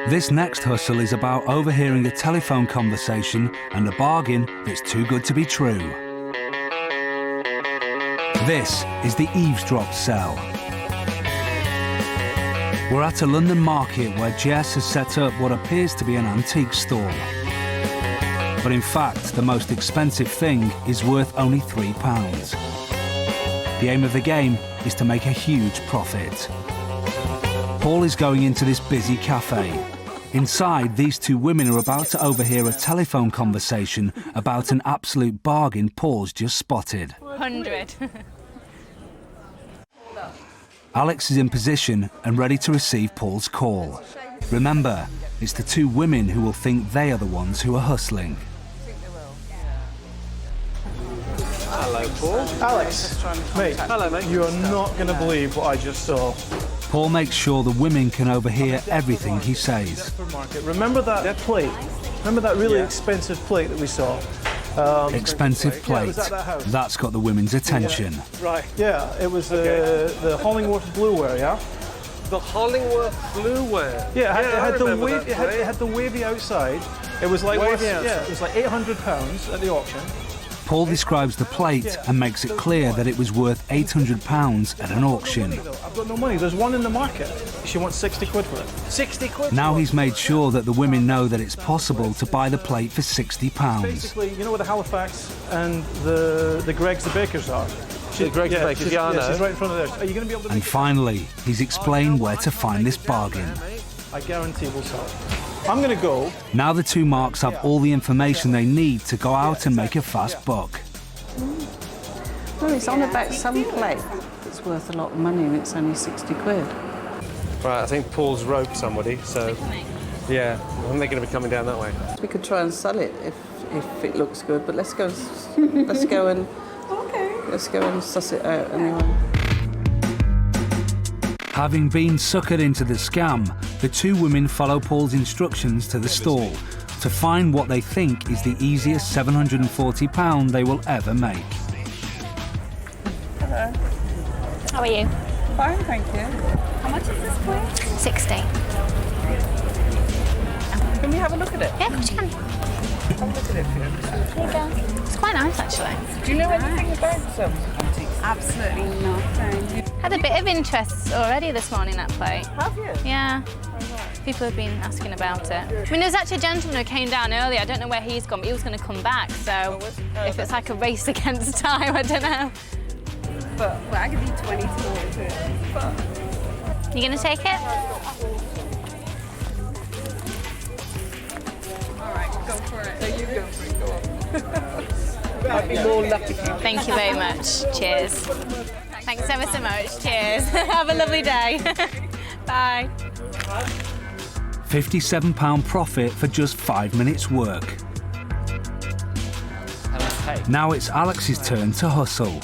This next hustle is about overhearing a telephone conversation and a bargain that's too good to be true. This is the eavesdrop cell. We're at a London market where Jess has set up what appears to be an antique store. But in fact, the most expensive thing is worth only £3. The aim of the game is to make a huge profit. Paul is going into this busy cafe. Inside, these two women are about to overhear a telephone conversation about an absolute bargain Paul's just spotted. 100. Alex is in position and ready to receive Paul's call. Remember, it's the two women who will think they are the ones who are hustling. Hello, Paul. Alex, mate. Hello, mate. You are not going to believe what I just saw. Paul makes sure the women can overhear everything he says. Remember that plate? Remember that really expensive plate that we saw? Expensive plate. Yeah, that house? That's got the women's attention. Yeah. Right. Yeah, it was the Hollingworth Blueware, yeah? The Hollingworth Blueware. Yeah, it it had the wavy outside. It was like Wavy it was like £800 at the auction. Paul describes the plate and makes it clear that it was worth £800 at an auction. I've got no money. There's one in the market. She wants 60 quid for it. 60 quid? Now he's made sure that the women know that it's possible to buy the plate for £60. Basically, you know where the Halifax and the Greggs the Bakers are? The Greggs the Bakers, yeah, I know. She's right in front of there. Are you going to be able to And finally, he's explained where to find this bargain. I guarantee we'll sell it. I'm going to go. Now the two marks have all the information they need to go out and make a fast buck. Well, it's on about some plate that's worth a lot of money and it's only 60 quid. Right, I think Paul's roped somebody, so yeah, I think they're going to be coming down that way. We could try and sell it if it looks good, but let's go and suss it out anyway. Having been suckered into the scam, the two women follow Paul's instructions to the stall to find what they think is the easiest £740 they will ever make. Hello. How are you? Fine, thank you. How much is this plate? 60. Can we have a look at it? Yeah, of course you can. Have a look at it for you. Here you go. It's quite nice, actually. Do you know anything about some antiques? Absolutely nothing. Had a bit of interest already this morning, that plate. Have you? Yeah. People have been asking about it. I mean, there was actually a gentleman who came down earlier. I don't know where he's gone, but he was going to come back. So if it's like a race against time, I don't know. But well, I could be 20 towards it. But You going to take it? all right, go for it. There you go. I'd be more lucky. Thank you very much. Cheers. Thanks ever so much. Cheers. Have a lovely day. Bye. £57 profit for just 5 minutes work. Now it's Alex's turn to hustle.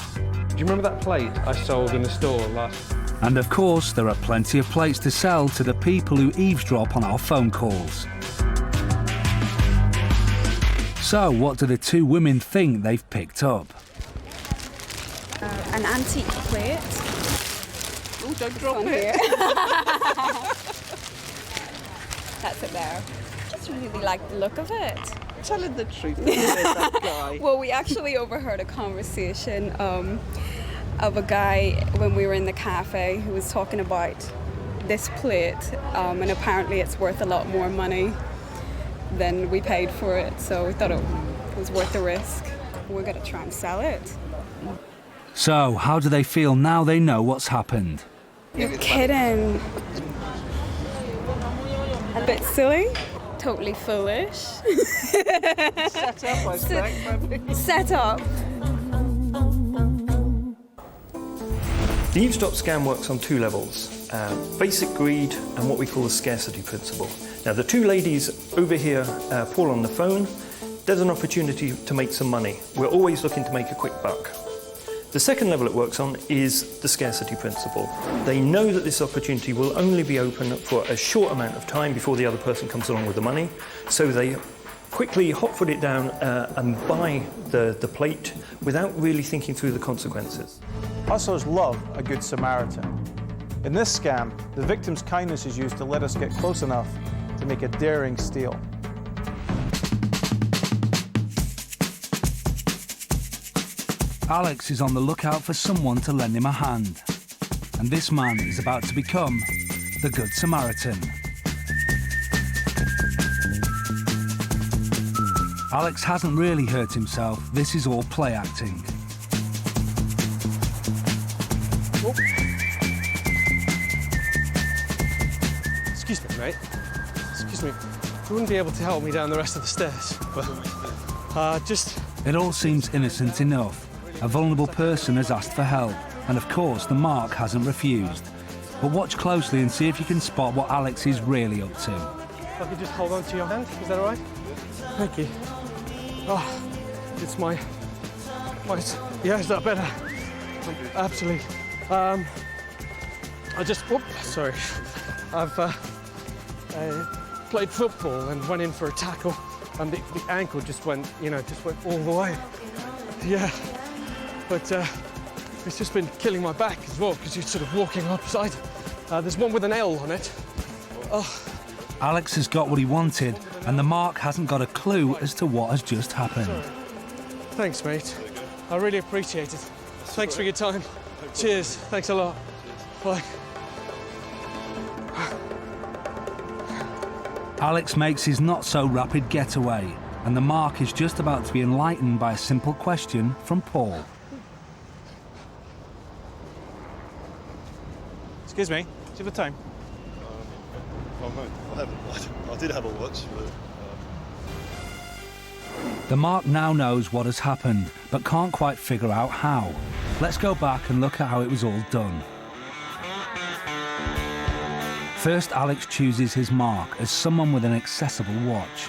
Do you remember that plate I sold in the store last? And of course, there are plenty of plates to sell to the people who eavesdrop on our phone calls. So, what do the two women think they've picked up? An antique plate. Oh, don't drop it. That's it there. Just really like the look of it. Telling the truth, that guy. Well, we actually overheard a conversation of a guy when we were in the cafe who was talking about this plate, and apparently it's worth a lot more money than we paid for it, so we thought it was worth the risk. We're going to try and sell it. So, how do they feel now they know what's happened? You're kidding. A bit silly. Totally foolish. Set up, I expect. Set up. The eavesdrop scam works on two levels, basic greed and what we call the scarcity principle. Now the two ladies overhear Paul on the phone. There's an opportunity to make some money. We're always looking to make a quick buck. The second level it works on is the scarcity principle. They know that this opportunity will only be open for a short amount of time before the other person comes along with the money, so they quickly hot-foot it down and buy the plate without really thinking through the consequences. Hustlers love a good Samaritan. In this scam, the victim's kindness is used to let us get close enough to to make a daring steal. Alex is on the lookout for someone to lend him a hand. And this man is about to become the Good Samaritan. Alex hasn't really hurt himself. This is all play acting. Oh. Excuse me, mate. Excuse me. You wouldn't be able to help me down the rest of the stairs, but just... It all seems innocent enough. A vulnerable person has asked for help, and of course the mark hasn't refused. But watch closely and see if you can spot what Alex is really up to. If I could just hold on to your hand, is that all right? Thank you. Oh, it's my... Yeah, is that better? Absolutely. I just... Whoop, sorry. I've played football and went in for a tackle, and the ankle just went, just went all the way. Yeah. But it's just been killing my back as well, because you're sort of walking upside. There's one with an L on it. Oh. Alex has got what he wanted, and the mark hasn't got a clue as to what has just happened. Sorry. Thanks, mate. I really appreciate it. Thanks for your time. Cheers. Thanks a lot. Bye. Alex makes his not-so-rapid getaway, and the mark is just about to be enlightened by a simple question from Paul. Excuse me, do you have a time? I did have a watch, but... The mark now knows what has happened, but can't quite figure out how. Let's go back and look at how it was all done. First, Alex chooses his mark as someone with an accessible watch.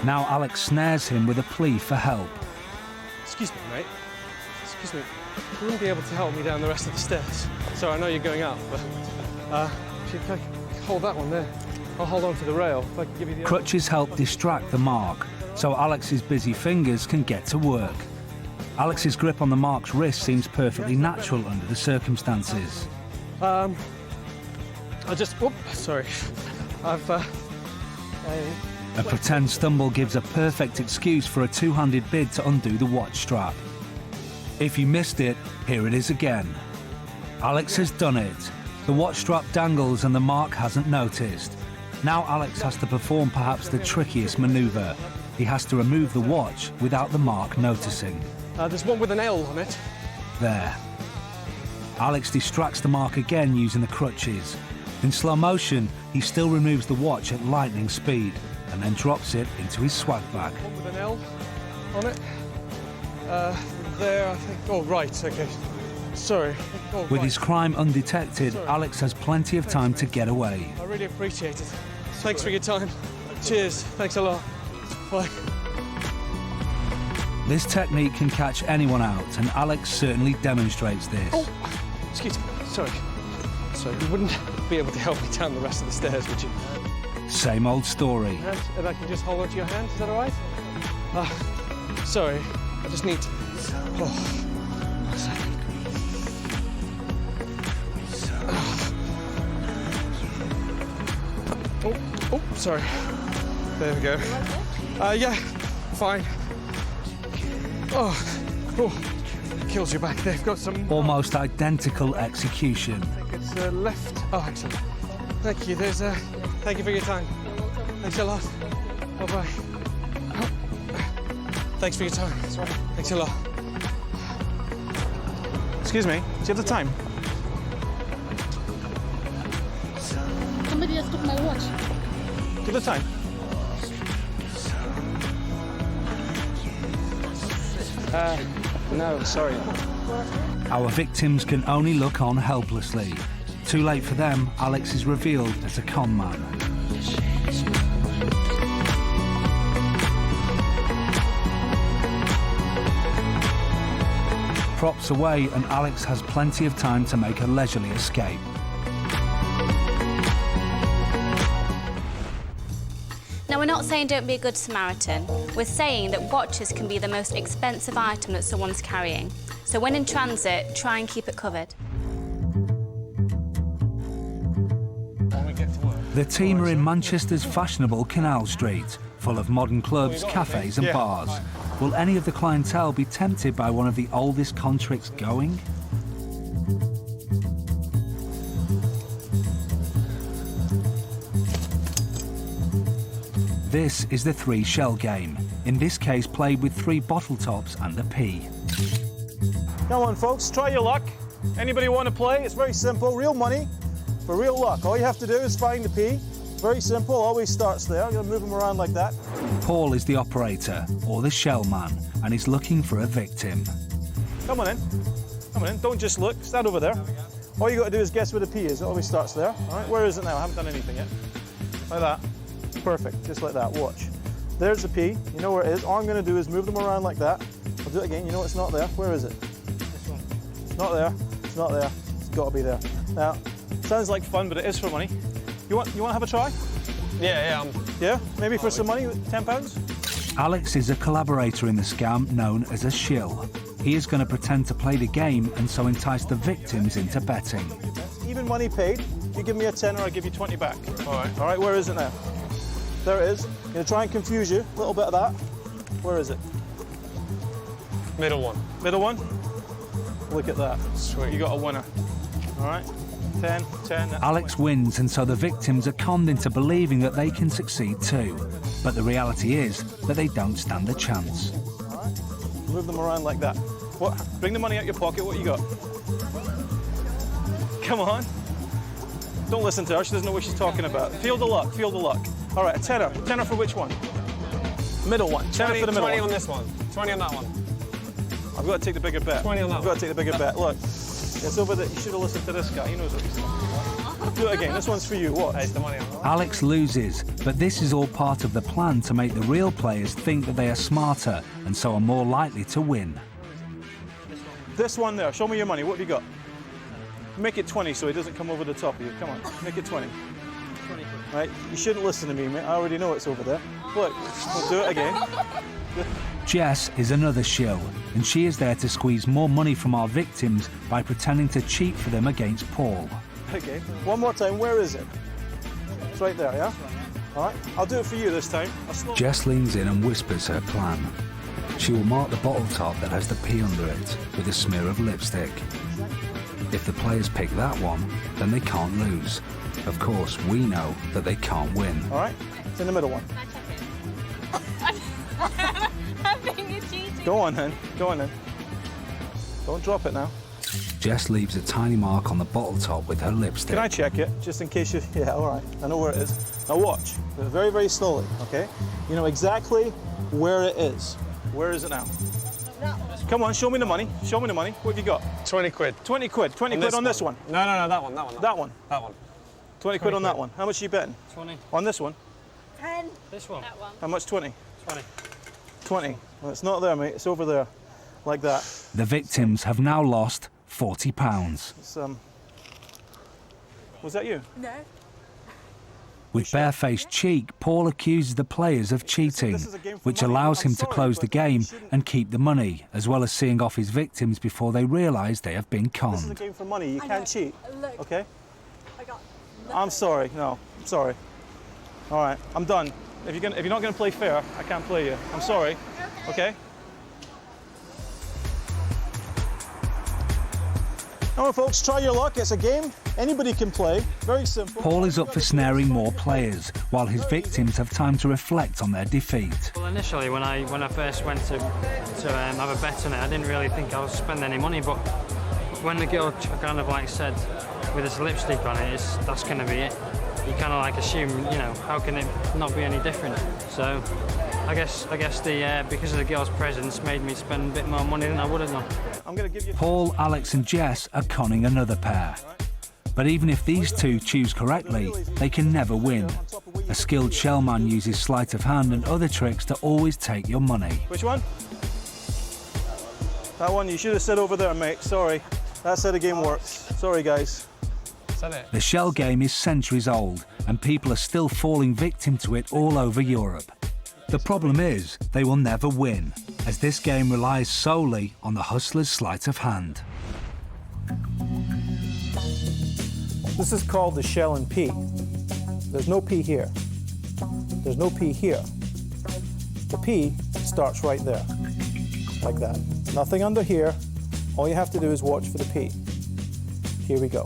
Now Alex snares him with a plea for help. Excuse me, mate. Excuse me. You wouldn't be able to help me down the rest of the stairs. Sorry, I know you're going up, but if you can hold that one there. I'll hold on to the rail. If I can give you the Crutches help distract the mark, so Alex's busy fingers can get to work. Alex's grip on the mark's wrist seems perfectly natural under the circumstances. I just... Whoop, sorry. A pretend stumble gives a perfect excuse for a two-handed bid to undo the watch strap. If you missed it, here it is again. Alex has done it. The watch strap dangles and the mark hasn't noticed. Now Alex has to perform perhaps the trickiest manoeuvre. He has to remove the watch without the mark noticing. There's one with an L on it. There. Alex distracts the mark again using the crutches. In slow motion, he still removes the watch at lightning speed and then drops it into his swag bag. One with an L on it. There, I think. Oh, right, okay. Sorry. Oh, With right. his crime undetected, Sorry. Alex has plenty of time to get away. I really appreciate it. Thanks for your time. Cheers. Thanks a lot. Bye. This technique can catch anyone out, and Alex certainly demonstrates this. Oh, excuse me. Sorry. Sorry, you wouldn't be able to help me down the rest of the stairs, would you? Same old story. If I can just hold onto your hand, is that all right? Sorry, I just need to... Oh, one second. Oh, sorry. There we go. Yeah, fine. Oh, kills your back. They've got some... Almost identical execution. I think it's left. Oh, excellent. Thank you. There's a... Thank you for your time. Thanks a lot. Bye-bye. Thanks for your time. That's right. Thanks a lot. Excuse me, do you have the time? Somebody has took my watch. Do you have the time? No, sorry. Our victims can only look on helplessly. Too late for them, Alex is revealed as a con man. Props away, and Alex has plenty of time to make a leisurely escape. Now, we're not saying don't be a good Samaritan. We're saying that watches can be the most expensive item that someone's carrying. So when in transit, try and keep it covered. The team are in Manchester's fashionable Canal Street, full of modern clubs, cafes and bars. Will any of the clientele be tempted by one of the oldest con tricks going? This is the 3 shell game, in this case played with 3 bottle tops and a P. Come on, folks, try your luck. Anybody want to play? It's very simple. Real money for real luck. All you have to do is find the P. Very simple, always starts there. I'm going to move them around like that. Paul is the operator, or the shell man, and he's looking for a victim. Come on in. Come on in. Don't just look. Stand over there. All you got to do is guess where the P is. It always starts there. All right, where is it now? I haven't done anything yet. Like that. Perfect, just like that. Watch. There's the P. You know where it is. All I'm going to do is move them around like that. I'll do it again. You know it's not there. Where is it? This one. It's not there. It's not there. It's got to be there. Now, sounds like fun, but it is for money. You want to have a try? Yeah. Yeah? Maybe for some money, £10? Alex is a collaborator in the scam known as a shill. He is going to pretend to play the game and so entice the victims into betting. Even money paid. You give me a tenner, I give you 20 back. All right, where is it now? There it is. I'm going to try and confuse you. A little bit of that. Where is it? Middle one. Middle one? Look at that. Sweet. You got a winner. All right. 10. Alex wins, and so the victims are conned into believing that they can succeed too. But the reality is that they don't stand a chance. All right. Move them around like that. What? Bring the money out your pocket. What you got? Come on. Don't listen to her. She doesn't know what she's talking about. Feel the luck. Feel the luck. All right, a tenner. Tenner for which one? Middle one. Tenner for the middle 20 one. on this one. 20 on that one. I've got to take the bigger bet. 20 on that I've got to take the bigger bet. Look. It's over there. You should have listened to this guy. He knows what he's doing. Do it again. This one's for you. What? Hey, it's the money on that. Alex loses, but this is all part of the plan to make the real players think that they are smarter and so are more likely to win. This one there. Show me your money. What have you got? Make it 20 so he doesn't come over the top of you. Come on. Make it 20. 20. Right? You shouldn't listen to me, mate. I already know it's over there. Look. We'll do it again. Jess is another shill, and she is there to squeeze more money from our victims by pretending to cheat for them against Paul. Okay. One more time. Where is it? It's right there, yeah? All right. I'll do it for you this time. Jess leans in and whispers her plan. She will mark the bottle top that has the P under it with a smear of lipstick. If the players pick that one, then they can't lose. Of course, we know that they can't win. All right. It's in the middle one. Go on then. Go on then. Don't drop it now. Jess leaves a tiny mark on the bottle top with her lipstick. Can I check it, just in case you... Yeah, all right. I know where it is. Now watch. Very, very slowly, okay? You know exactly where it is. Where is it now? Come on, show me the money. Show me the money. What have you got? 20 quid. 20 quid. 20 quid on this one. No, that one. That one. That one. 20 quid on that one. How much are you betting? 20. On this one? 10. This one? That one. How much? 20? 20. 20. Well, it's not there, mate. It's over there. Like that. The victims have now lost £40. It's, was that you? No. With barefaced cheek, Paul accuses the players of cheating, which allows him to close the game and keep the money, as well as seeing off his victims before they realise they have been This is a conned. game for money. You can't cheat. Look. Okay? I got I'm sorry. No, I'm sorry. All right, I'm done. If you're not going to play fair, I can't play you. I'm sorry. Okay? Come on, folks, try your luck. It's a game. Anybody can play. Very simple. Paul is up for snaring more players, while his victims have time to reflect on their defeat. Well, initially, when I first went to have a bet on it, I didn't really think I was spending any money. But when the girl kind of like said, with this lipstick on it, that's going to be it. You kind of like assume, you know, how can it not be any different? So, I guess because of the girl's presence, made me spend a bit more money than I would have done. I'm going to give you... Paul, Alex and Jess are conning another pair. But even if these two choose correctly, they can never win. A skilled shellman uses sleight of hand and other tricks to always take your money. Which one? That one. You should have said over there, mate. Sorry. That's how the game works. Sorry, guys. The shell game is centuries old, and people are still falling victim to it all over Europe. The problem is, they will never win, as this game relies solely on the hustler's sleight of hand. This is called the shell and P. there's no P here. There's no P here. The P starts right there, like that. Nothing under here. All you have to do is watch for the P. Here we go.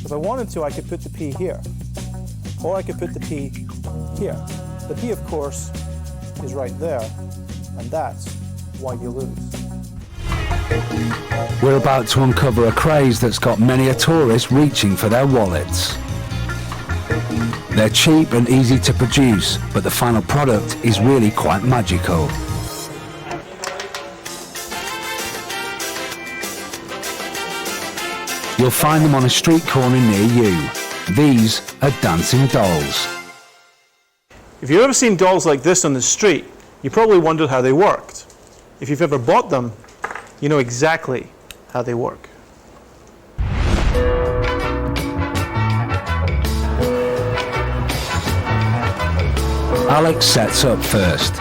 If I wanted to, I could put the P here, or I could put the P here. The P, of course, is right there, and that's why you lose. We're about to uncover a craze that's got many a tourist reaching for their wallets. They're cheap and easy to produce, but the final product is really quite magical. You'll find them on a street corner near you. These are dancing dolls. If you've ever seen dolls like this on the street, you probably wondered how they worked. If you've ever bought them, you know exactly how they work. Alex sets up first.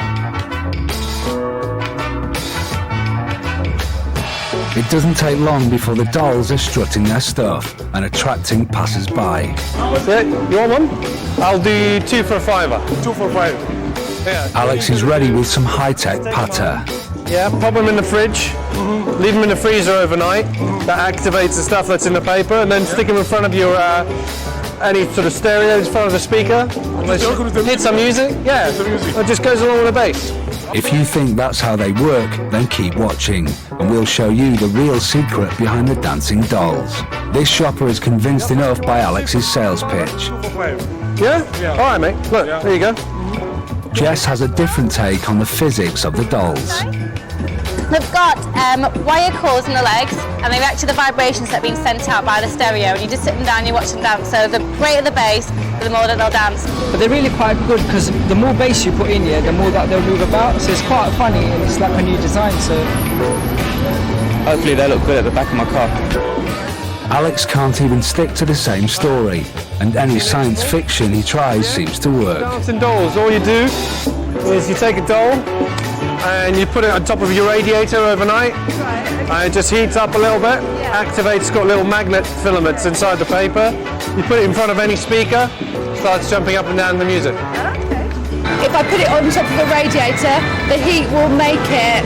It doesn't take long before the dolls are strutting their stuff and attracting passers-by. That's it. You want one? I'll do 2 for a £5. 2 for a £5. Yeah. Alex is ready with some high-tech patter. Yeah, pop them in the fridge, leave them in the freezer overnight. That activates the stuff that's in the paper, and then stick them in front of your any sort of stereo in front of the speaker. Hit some music. Yeah, it just goes along with the bass. If you think that's how they work, then keep watching, and we'll show you the real secret behind the dancing dolls. This shopper is convinced enough by Alex's sales pitch. Yeah? All right, mate. Look, there you go. Jess has a different take on the physics of the dolls. They've got wire cords in the legs, and they react to the vibrations that are being sent out by the stereo. And you just sit them down, you watch them dance. So the greater the bass, the more that they'll dance. But they're really quite good because the more bass you put in here, the more that they'll move about. So it's quite funny, and it's like a new design. So hopefully they look good at the back of my car. Alex can't even stick to the same story, and any science fiction he tries seems to work. Dancing dolls, all you do is you take a doll and you put it on top of your radiator overnight, and it just heats up a little bit, activates, it's got little magnet filaments inside the paper. You put it in front of any speaker, starts jumping up and down the music. If I put it on top of the radiator, the heat will make it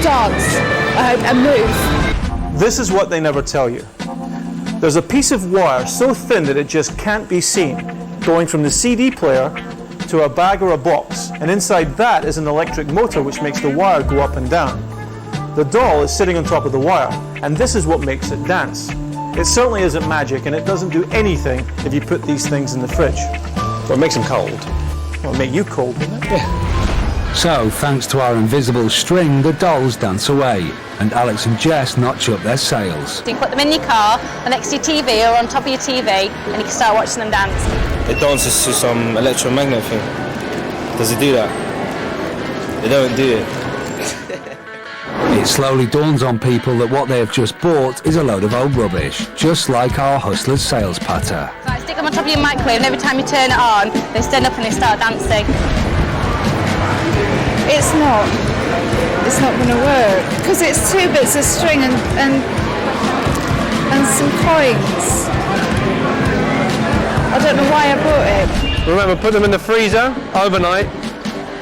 dance and move. This is what they never tell you. There's a piece of wire so thin that it just can't be seen, going from the CD player to a bag or a box, and inside that is an electric motor which makes the wire go up and down. The doll is sitting on top of the wire, and this is what makes it dance. It certainly isn't magic, and it doesn't do anything if you put these things in the fridge. Well, it makes them cold. Well, it'll make you cold, wouldn't it? Yeah. So, thanks to our invisible string, the dolls dance away, and Alex and Jess notch up their sales. You can put them in your car, or next to your TV, or on top of your TV, and you can start watching them dance. It dances to some electromagnet thing. Does it do that? It don't do it. It slowly dawns on people that what they have just bought is a load of old rubbish, just like our hustler's sales patter. So I stick them on top of your microwave, and every time you turn it on, they stand up and they start dancing. It's not going to work because it's 2 bits of string and some coins. I don't know why I bought it. Remember, put them in the freezer overnight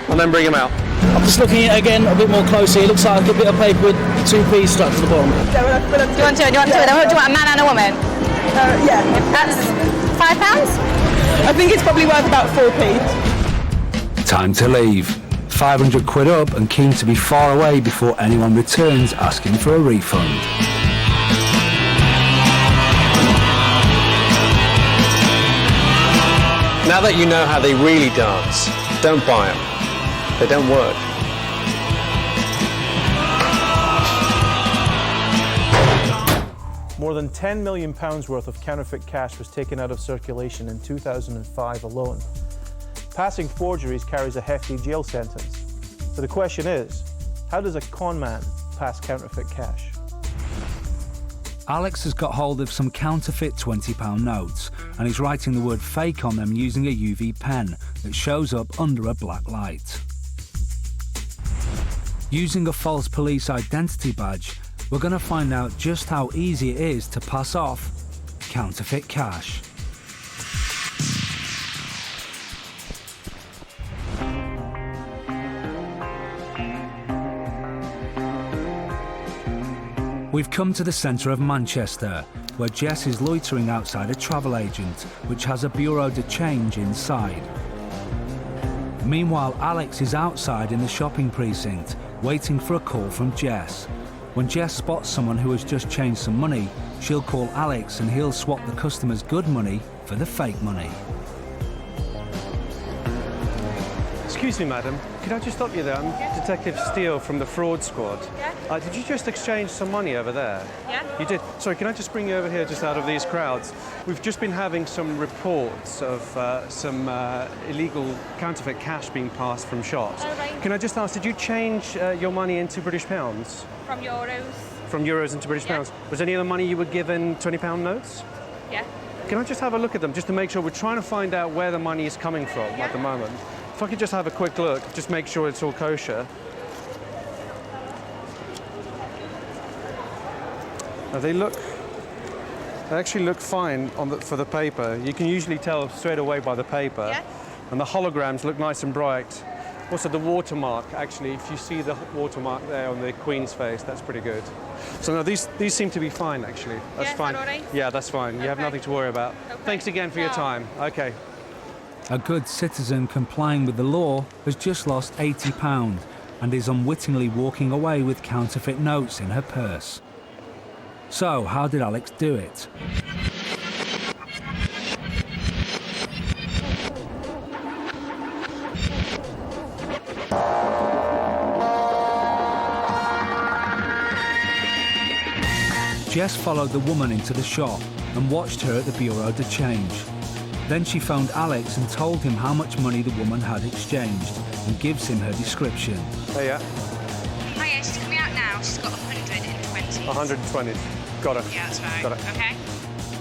and then bring them out. I'm just looking at it again a bit more closely. It looks like a bit of paper with 2 P's stuck to the bottom. Do you want two of them? Do you want a man and a woman? Yeah. That's £5? I think it's probably worth about 4p. Time to leave. 500 quid up and keen to be far away before anyone returns asking for a refund. Now that you know how they really dance, don't buy them. They don't work. More than £10 million worth of counterfeit cash was taken out of circulation in 2005 alone. Passing forgeries carries a hefty jail sentence. So the question is, how does a con man pass counterfeit cash? Alex has got hold of some counterfeit £20 notes and is writing the word fake on them using a UV pen that shows up under a black light. Using a false police identity badge, we're going to find out just how easy it is to pass off counterfeit cash. We've come to the centre of Manchester, where Jess is loitering outside a travel agent, which has a bureau de change inside. Meanwhile, Alex is outside in the shopping precinct, waiting for a call from Jess. When Jess spots someone who has just changed some money, she'll call Alex and he'll swap the customer's good money for the fake money. Excuse me, madam. Could I just stop you there? I'm Detective Steele from the fraud squad. Yeah. Did you just exchange some money over there? Yeah. You did? Sorry, can I just bring you over here just out of these crowds? We've just been having some reports of some illegal counterfeit cash being passed from shops. Oh, right. Can I just ask, did you change your money into British pounds? From euros. From euros into British pounds? Was any of the money you were given £20 notes? Yeah. Can I just have a look at them just to make sure? We're trying to find out where the money is coming from at the moment. If I could just have a quick look, just make sure it's all kosher. Now they actually look fine for the paper. You can usually tell straight away by the paper. Yeah. And the holograms look nice and bright. Also the watermark, actually, if you see the watermark there on the Queen's face, that's pretty good. So no, these seem to be fine, actually. That's fine. Is that all right? Yeah, that's fine. You have nothing to worry about. Okay. Thanks again for your time. Okay. A good citizen complying with the law has just lost £80 and is unwittingly walking away with counterfeit notes in her purse. So, how did Alex do it? Jess followed the woman into the shop and watched her at the bureau de change. Then she phoned Alex and told him how much money the woman had exchanged and gives him her description. Hey, yeah. Oh yeah, she's coming out now. She's got 120. 120. Got it. Yeah, that's right. Got it. Okay.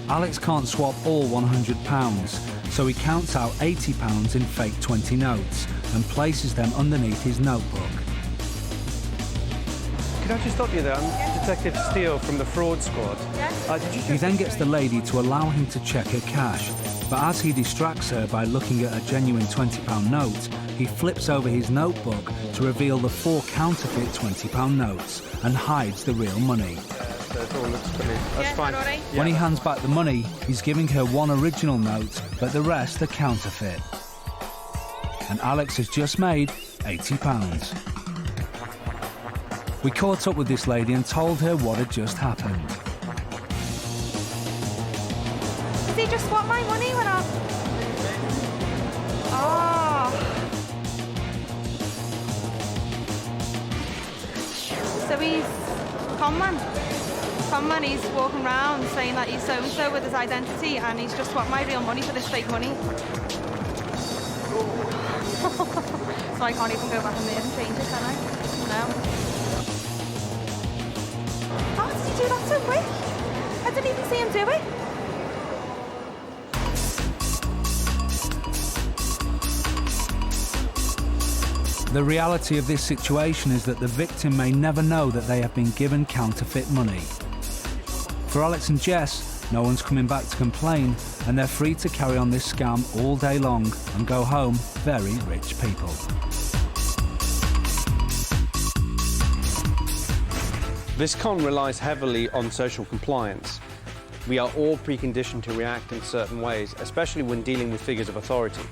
Alex can't swap all £100, so he counts out £80 in fake 20 notes and places them underneath his notebook. Could I just stop you there? I'm Detective Steele from the fraud squad. He then gets the lady to allow him to check her cash, but as he distracts her by looking at a genuine £20 note, he flips over his notebook to reveal the 4 counterfeit £20 notes and hides the real money. So it all looks pretty. That's fine. When he hands back the money, he's giving her 1 original note, but the rest are counterfeit. And Alex has just made £80. We caught up with this lady and told her what had just happened. Did he just swap my money when I... Oh. So he's con man, he's walking around saying that he's so-and-so with his identity and he's just swapped my real money for this fake money. So I can't even go back in there and change it, can I? No. How did he do that so quick? I didn't even see him do it. The reality of this situation is that the victim may never know that they have been given counterfeit money. For Alex and Jess, no one's coming back to complain, and they're free to carry on this scam all day long and go home very rich people. This con relies heavily on social compliance. We are all preconditioned to react in certain ways, especially when dealing with figures of authority.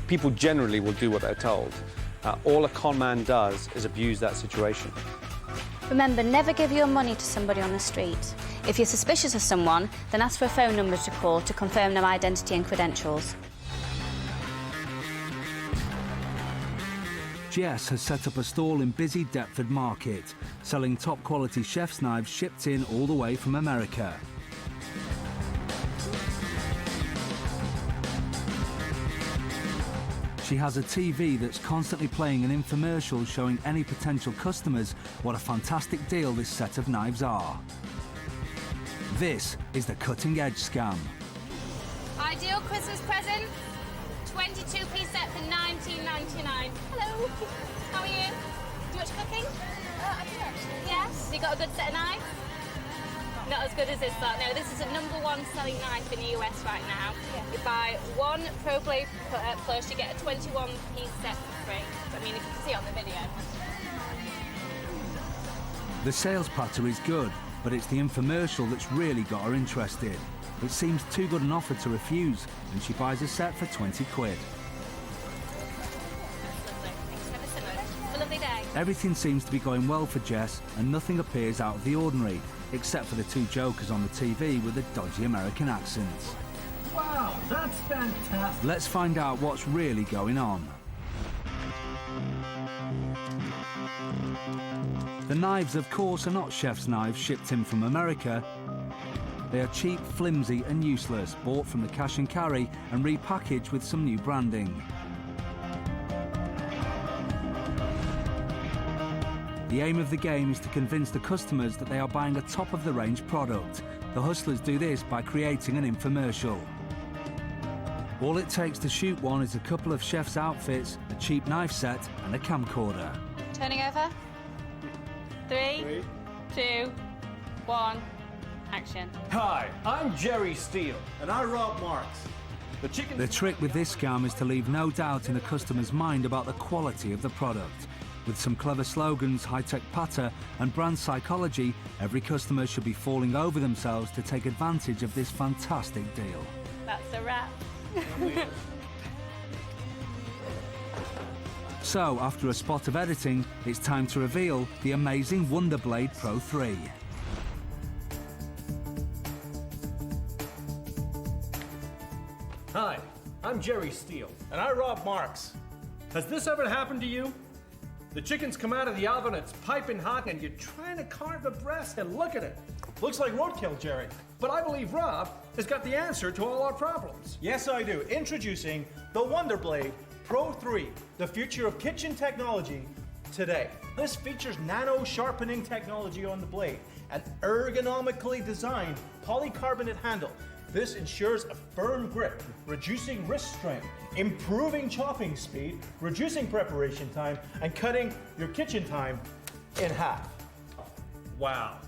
People generally will do what they're told. All a con man does is abuse that situation. Remember, never give your money to somebody on the street. If you're suspicious of someone, then ask for a phone number to call to confirm their identity and credentials. Jess has set up a stall in busy Deptford Market, selling top-quality chef's knives shipped in all the way from America. She has a TV that's constantly playing an infomercial showing any potential customers what a fantastic deal this set of knives are. This is the cutting-edge scam. Ideal Christmas present, 22p set for £19.99. Hello, how are you? Do you watch cooking? I do actually. Yes? You got a good set of knives? Not as good as this lot. No, this is a #1 selling knife in the US right now. Yeah. You buy 1 Pro Blade cutter plus you get a 21-piece set for free. I mean, if you can see it on the video. The sales patter is good, But it's the infomercial that's really got her interested. It seems too good an offer to refuse, and she buys a set for 20 quid. Have a lovely day. Everything seems to be going well for Jess, and nothing appears out of the ordinary, except for the two jokers on the TV with the dodgy American accents. Wow, that's fantastic. Let's find out what's really going on. The knives, of course, are not chef's knives shipped in from America. They are cheap, flimsy and useless, bought from the cash and carry and repackaged with some new branding. The aim of the game is to convince the customers that they are buying a top-of-the-range product. The hustlers do this by creating an infomercial. All it takes to shoot one is a couple of chef's outfits, a cheap knife set and a camcorder. Turning over. 3, 2, 1, action. Hi, I'm Jerry Steele. And I'm Rob Marks. The trick with this scam is to leave no doubt in the customer's mind about the quality of the product. With some clever slogans, high-tech patter and brand psychology, every customer should be falling over themselves to take advantage of this fantastic deal. That's a wrap. So, after a spot of editing, it's time to reveal the amazing Wonderblade Pro 3. Hi, I'm Jerry Steele. And I'm Rob Marks. Has this ever happened to you? The chicken's come out of the oven, it's piping hot, and you're trying to carve a breast, and look at it. Looks like roadkill, Jerry. But I believe Rob has got the answer to all our problems. Yes, I do. Introducing the Wonderblade Pro 3, the future of kitchen technology today. This features nano sharpening technology on the blade, an ergonomically designed polycarbonate handle. This ensures a firm grip, reducing wrist strain, improving chopping speed, reducing preparation time, and cutting your kitchen time in half. Wow.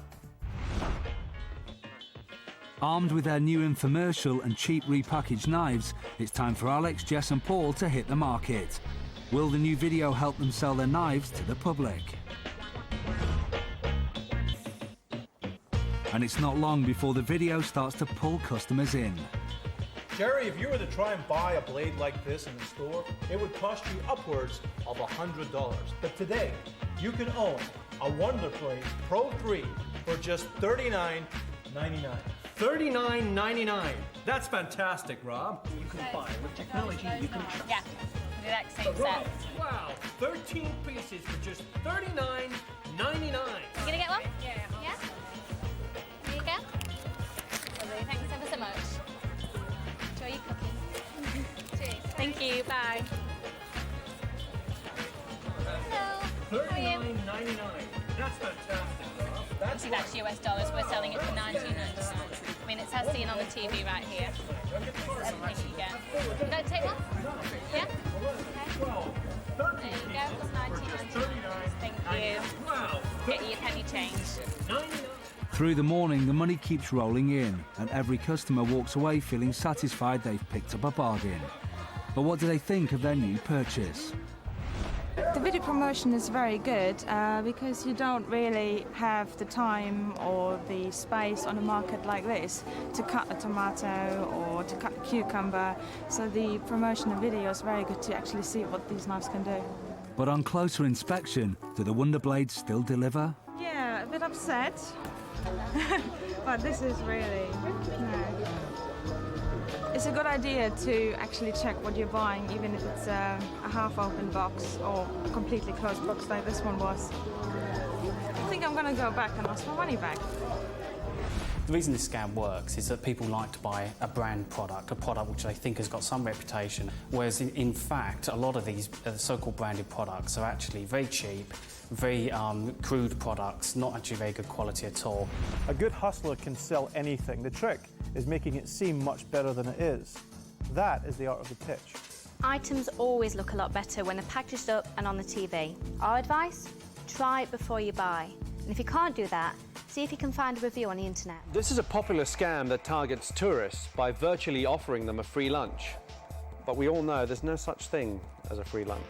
Armed with their new infomercial and cheap repackaged knives, it's time for Alex, Jess and Paul to hit the market. Will the new video help them sell their knives to the public? And it's not long before the video starts to pull customers in. Jerry, if you were to try and buy a blade like this in the store, it would cost you upwards of $100. But today, you can own a Wonderblade Pro 3 for just $39.99. $39.99. That's fantastic, Rob. You can buy with technology you can trust. Yeah, the exact same Rob, set. wow, 13 pieces for just $39.99. You gonna get one? Yeah. Yeah? Here you go. Lovely, thanks ever so much. Enjoy your cooking. Cheers. Thank you, bye. Hello. How are you? $39.99. That's fantastic, Rob. Obviously that's US dollars. We're selling it for $19.99. I mean, it says seen on the TV right here. It's everything you get. You gonna take one? Yeah? Okay. There you go. It's $19.99. Thank you. Wow. Get you your penny change. Through the morning, the money keeps rolling in, and every customer walks away feeling satisfied they've picked up a bargain. But what do they think of their new purchase? The video promotion is very good because you don't really have the time or the space on a market like this to cut a tomato or to cut a cucumber. So the promotional video is very good to actually see what these knives can do. But on closer inspection, do the Wonderblades still deliver? Yeah, a bit upset. But this is really, no. It's a good idea to actually check what you're buying, even if it's a half-open box or a completely closed box like this one was. I think I'm going to go back and ask my money back. The reason this scam works is that people like to buy a brand product, a product which they think has got some reputation, whereas in fact a lot of these so-called branded products are actually very cheap, very crude products, not actually very good quality at all. A good hustler can sell anything. The trick is making it seem much better than it is. That is the art of the pitch. Items always look a lot better when they're packaged up and on the TV. Our advice? Try it before you buy. And if you can't do that, see if you can find a review on the internet. This is a popular scam that targets tourists by virtually offering them a free lunch. But we all know there's no such thing as a free lunch.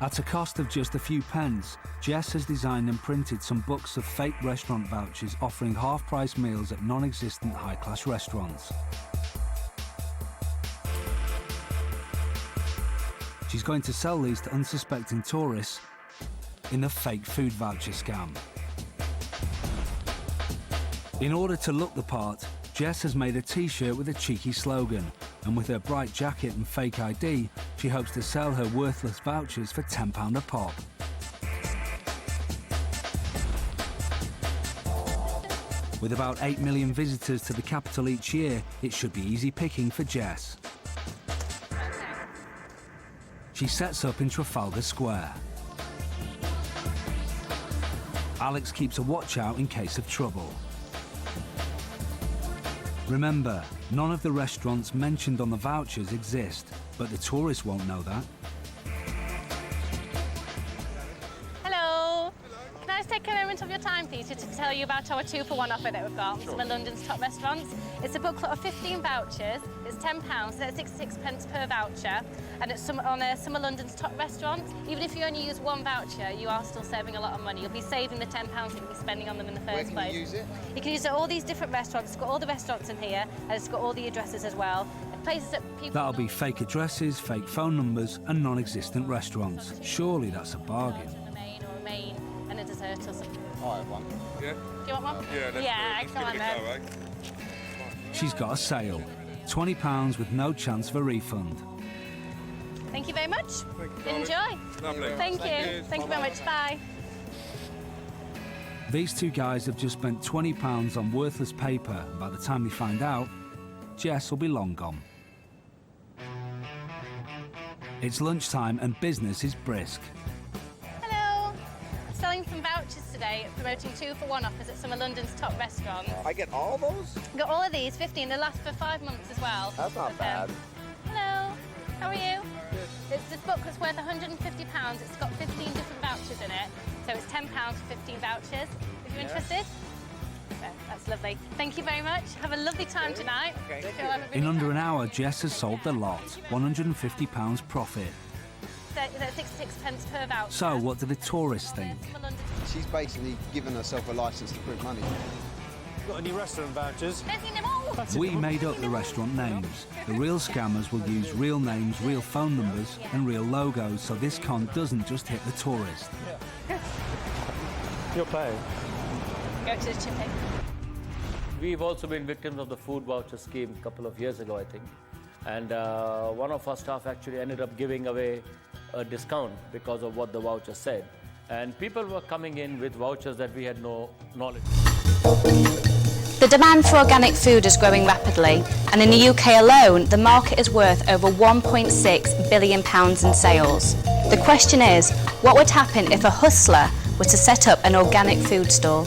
At a cost of just a few pence, Jess has designed and printed some books of fake restaurant vouchers offering half-price meals at non-existent high-class restaurants. She's going to sell these to unsuspecting tourists in the fake food voucher scam. In order to look the part, Jess has made a t-shirt with a cheeky slogan, and with her bright jacket and fake ID, she hopes to sell her worthless vouchers for £10 a pop. With about 8 million visitors to the capital each year, it should be easy picking for Jess. She sets up in Trafalgar Square. Alex keeps a watch out in case of trouble. Remember, none of the restaurants mentioned on the vouchers exist, but the tourists won't know that. Hello. Can I just take a moment of your time, please, just to tell you about our 2-for-1 offer that we've got from some of London's top restaurants. It's a booklet of 15 vouchers. It's £10, so that's 66 pence per voucher, and it's some of London's top restaurants. Even if you only use one voucher, you are still saving a lot of money. You'll be saving the £10 that you'll be spending on them in the first place. Where can you use it? You can use it at all these different restaurants. It's got all the restaurants in here, and it's got all the addresses as well. Places that people That'll be fake addresses, fake phone numbers, and non-existent restaurants. Surely that's a bargain. or a main and a dessert or something. I have one. Yeah? Do you want one? Yeah, come on then. Go, right? She's got a sale. £20 with no chance of a refund. Thank you very much. Thank you, Enjoy. Lovely. Thank you. Thank you very much. Bye. These two guys have just spent £20 on worthless paper, and by the time they find out, Jess will be long gone. It's lunchtime and business is brisk. Hello. Selling some vouchers today, promoting 2-for-1 offers at some of London's top restaurants. I get all those? Got all of these, 15. They last for 5 months as well. That's not bad. Hello. How are you? Good. This book was worth £150. It's got 15 different vouchers in it, so it's £10 for 15 vouchers. If you're interested. So, that's lovely. Thank you very much. Have a lovely time tonight. Okay. In under an hour, Jess has sold the lot. £150 profit. That's 66 pence per voucher. So, what do the tourists think? She's basically given herself a license to print money. Got any restaurant vouchers? We made up the restaurant names. The real scammers will use real names, real phone numbers, and real logos, so this con doesn't just hit the tourist. You're paying. Go to the chipping. We've also been victims of the food voucher scheme a couple of years ago, I think. And one of our staff actually ended up giving away a discount because of what the voucher said. And people were coming in with vouchers that we had no knowledge. The demand for organic food is growing rapidly, and in the UK alone, the market is worth over £1.6 billion in sales. The question is, what would happen if a hustler were to set up an organic food store?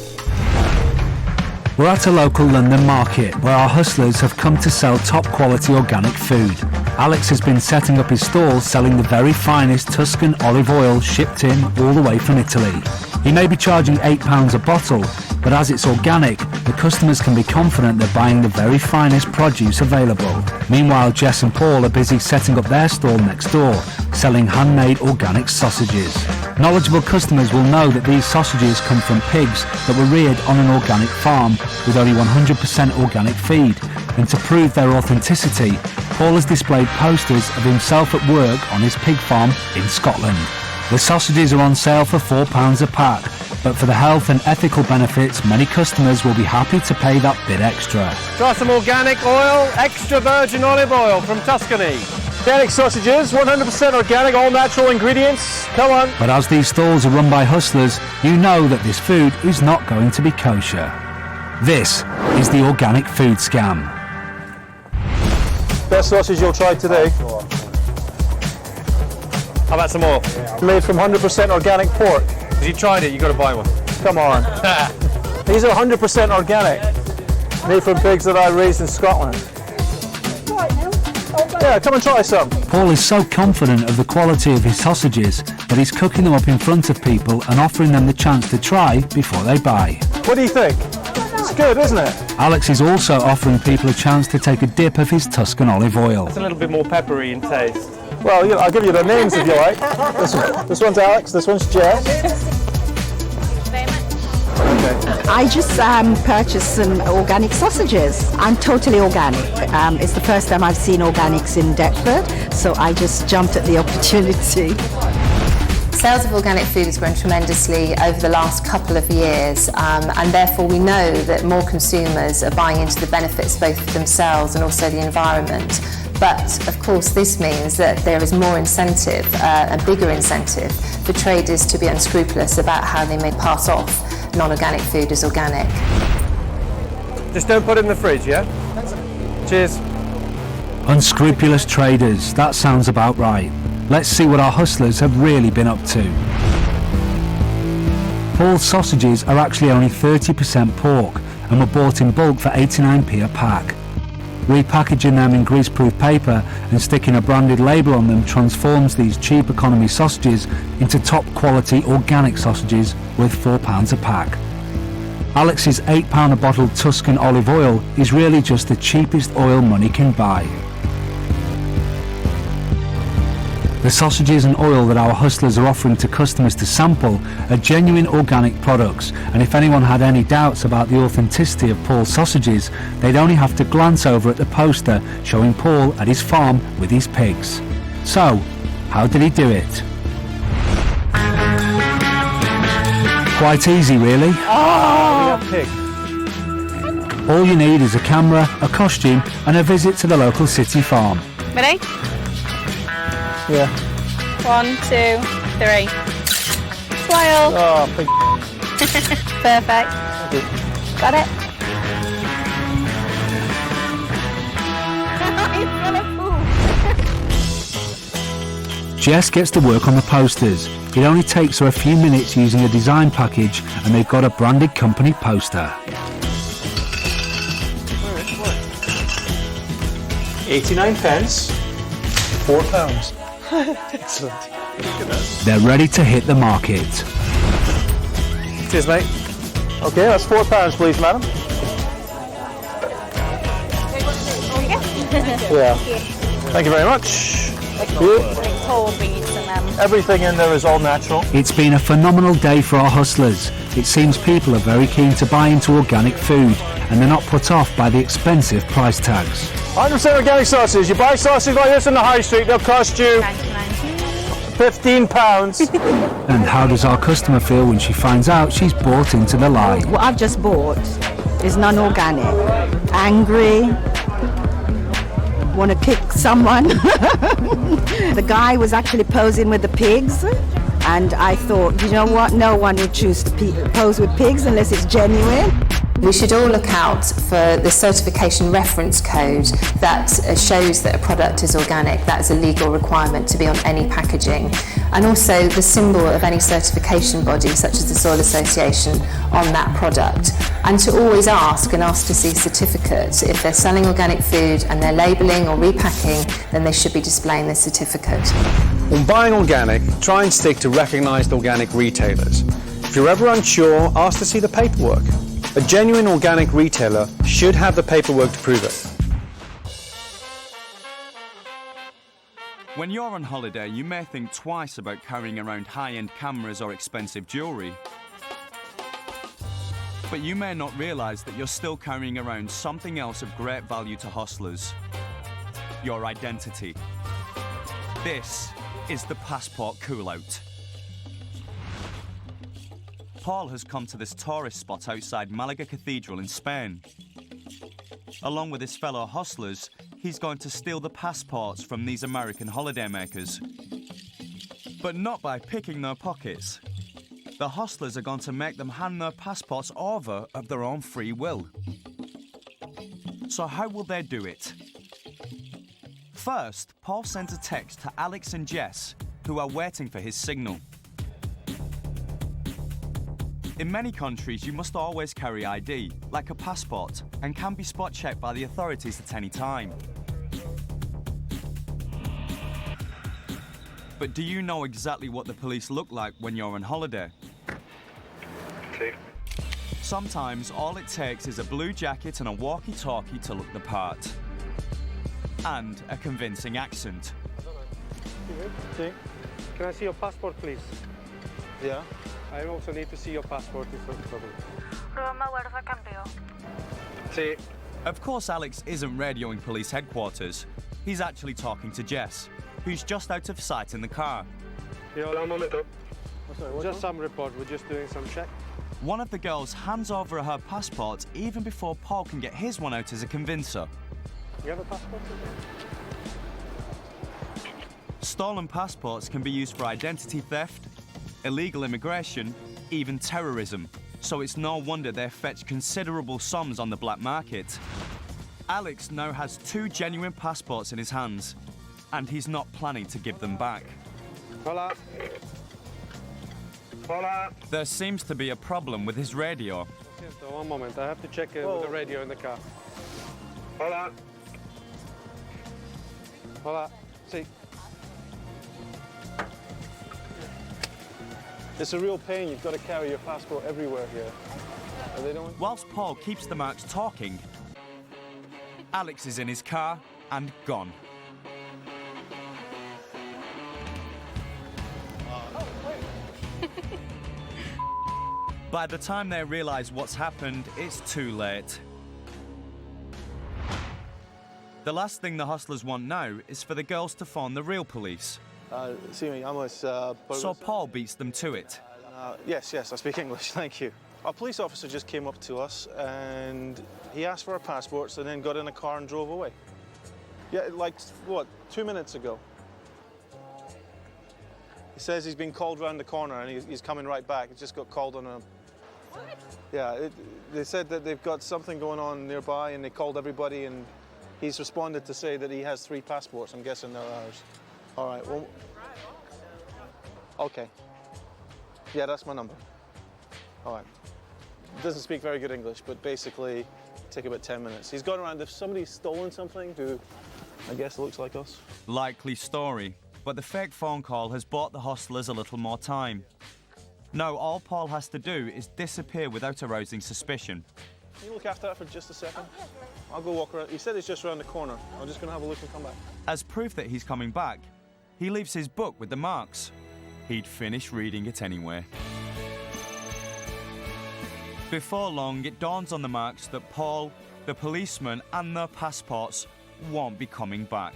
We're at a local London market where our hustlers have come to sell top quality organic food. Alex has been setting up his stall selling the very finest Tuscan olive oil shipped in all the way from Italy. He may be charging £8 a bottle, but as it's organic, the customers can be confident they're buying the very finest produce available. Meanwhile, Jess and Paul are busy setting up their stall next door, selling handmade organic sausages. Knowledgeable customers will know that these sausages come from pigs that were reared on an organic farm with only 100% organic feed. And to prove their authenticity, Paul has displayed posters of himself at work on his pig farm in Scotland. The sausages are on sale for £4 a pack, but for the health and ethical benefits, many customers will be happy to pay that bit extra. Try some organic oil, extra virgin olive oil from Tuscany. Organic sausages, 100% organic, all natural ingredients. Come on. But as these stalls are run by hustlers, you know that this food is not going to be kosher. This is the organic food scam. Best sausage you'll try today. How about some more? Made from 100% organic pork. If you tried it, you've got to buy one. Come on. These are 100% organic. Made from pigs that I raised in Scotland. Yeah, come and try some. Paul is so confident of the quality of his sausages that he's cooking them up in front of people and offering them the chance to try before they buy. What do you think? It's good, isn't it? Alex is also offering people a chance to take a dip of his Tuscan olive oil. It's a little bit more peppery in taste. Well, you know, I'll give you their names if you like. This one's Alex, this one's Jess. Very much. I just purchased some organic sausages. I'm totally organic. It's the first time I've seen organics in Deptford, so I just jumped at the opportunity. Sales of organic food has grown tremendously over the last couple of years, and therefore we know that more consumers are buying into the benefits both for themselves and also the environment. But of course this means that there is more incentive, a bigger incentive, for traders to be unscrupulous about how they may pass off non-organic food as organic. Just don't put it in the fridge, yeah? Cheers. Unscrupulous traders, that sounds about right. Let's see what our hustlers have really been up to. Paul's sausages are actually only 30% pork and were bought in bulk for 89p a pack. Repackaging them in greaseproof paper and sticking a branded label on them transforms these cheap economy sausages into top quality organic sausages worth £4 a pack. Alex's £8 a bottle Tuscan olive oil is really just the cheapest oil money can buy. The sausages and oil that our hustlers are offering to customers to sample are genuine organic products, and if anyone had any doubts about the authenticity of Paul's sausages, they'd only have to glance over at the poster showing Paul at his farm with his pigs. So, how did he do it? Quite easy, really. Oh, we got pig. All you need is a camera, a costume, and a visit to the local city farm. Ready? Yeah. 1, 2, 3. Smile. Oh, pig. Perfect. Got it? Jess gets to work on the posters. It only takes her a few minutes using a design package and they've got a branded company poster. 89 pence, £4. Excellent. They're ready to hit the market. Cheers, mate. Okay, that's £4, please, madam. Yeah. Thank you very much. Everything in there is all natural. It's been a phenomenal day for our hustlers. It seems people are very keen to buy into organic food and they're not put off by the expensive price tags. 100% organic sausage. You buy sausage like this on the high street, they'll cost you £15. And how does our customer feel when she finds out she's bought into the lie? What I've just bought is non-organic. Angry, want to kick someone. The guy was actually posing with the pigs, and I thought, you know what, no one would choose to pose with pigs unless it's genuine. We should all look out for the certification reference code that shows that a product is organic. That is a legal requirement to be on any packaging. And also the symbol of any certification body, such as the Soil Association, on that product. And to always ask to see certificates. If they're selling organic food and they're labelling or repacking, then they should be displaying the certificate. When buying organic, try and stick to recognised organic retailers. If you're ever unsure, ask to see the paperwork. A genuine organic retailer should have the paperwork to prove it. When you're on holiday, you may think twice about carrying around high-end cameras or expensive jewellery. But you may not realise that you're still carrying around something else of great value to hustlers: your identity. This is the passport cool-out. Paul has come to this tourist spot outside Malaga Cathedral in Spain. Along with his fellow hustlers, he's going to steal the passports from these American holidaymakers. But not by picking their pockets. The hustlers are going to make them hand their passports over of their own free will. So how will they do it? First, Paul sends a text to Alex and Jess, who are waiting for his signal. In many countries, you must always carry ID, like a passport, and can be spot-checked by the authorities at any time. But do you know exactly what the police look like when you're on holiday? Sometimes all it takes is a blue jacket and a walkie-talkie to look the part. And a convincing accent. Sí. Can I see your passport, please? Yeah. I also need to see your passport in front of me. Sí. Of course, Alex isn't radioing police headquarters. He's actually talking to Jess, who's just out of sight in the car. Yeah, un momento. Sorry, Just some report. We're just doing some check. One of the girls hands over her passport even before Paul can get his one out as a convincer. You have a passport? Stolen passports can be used for identity theft, illegal immigration, even terrorism. So it's no wonder they fetch considerable sums on the black market. Alex now has 2 genuine passports in his hands, and he's not planning to give them back. Hola. Hola. There seems to be a problem with his radio. One moment. I have to check with the radio in the car. Hola. Hola. Sí. It's a real pain. You've got to carry your passport everywhere here. Are they doing? Whilst Paul keeps the marks talking, Alex is in his car and gone. By the time they realise what's happened, it's too late. The last thing the hustlers want now is for the girls to phone the real police. Sí, me llamo es, So Paul beats them to it. Yes, I speak English, thank you. A police officer just came up to us and he asked for our passports and then got in a car and drove away. Yeah, like, what, 2 minutes ago. He says he's been called round the corner and he's coming right back. He just got called on a... What? Yeah, they said that they've got something going on nearby and they called everybody and he's responded to say that he has 3 passports. I'm guessing they're ours. All right, well... Okay. Yeah, that's my number. All right. Doesn't speak very good English, but basically take about 10 minutes. He's gone around, if somebody's stolen something who I guess looks like us. Likely story, but the fake phone call has bought the hustlers a little more time. Now all Paul has to do is disappear without arousing suspicion. Can you look after that for just a second? I'll go walk around. He said it's just around the corner. I'm just going to have a look and come back. As proof that he's coming back, he leaves his book with the marks. He'd finish reading it anyway. Before long, it dawns on the marks that Paul, the policeman, and their passports won't be coming back.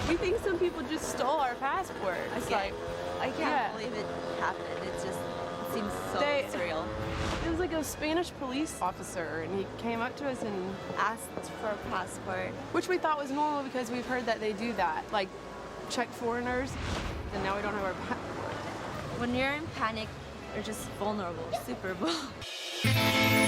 We think some people just stole our passports. I can't believe it happened. It seems so surreal. It was like a Spanish police officer, and he came up to us and asked for a passport, which we thought was normal because we've heard that they do that, like check foreigners, and now we don't have our passport. When you're in panic, you're just vulnerable, super vulnerable.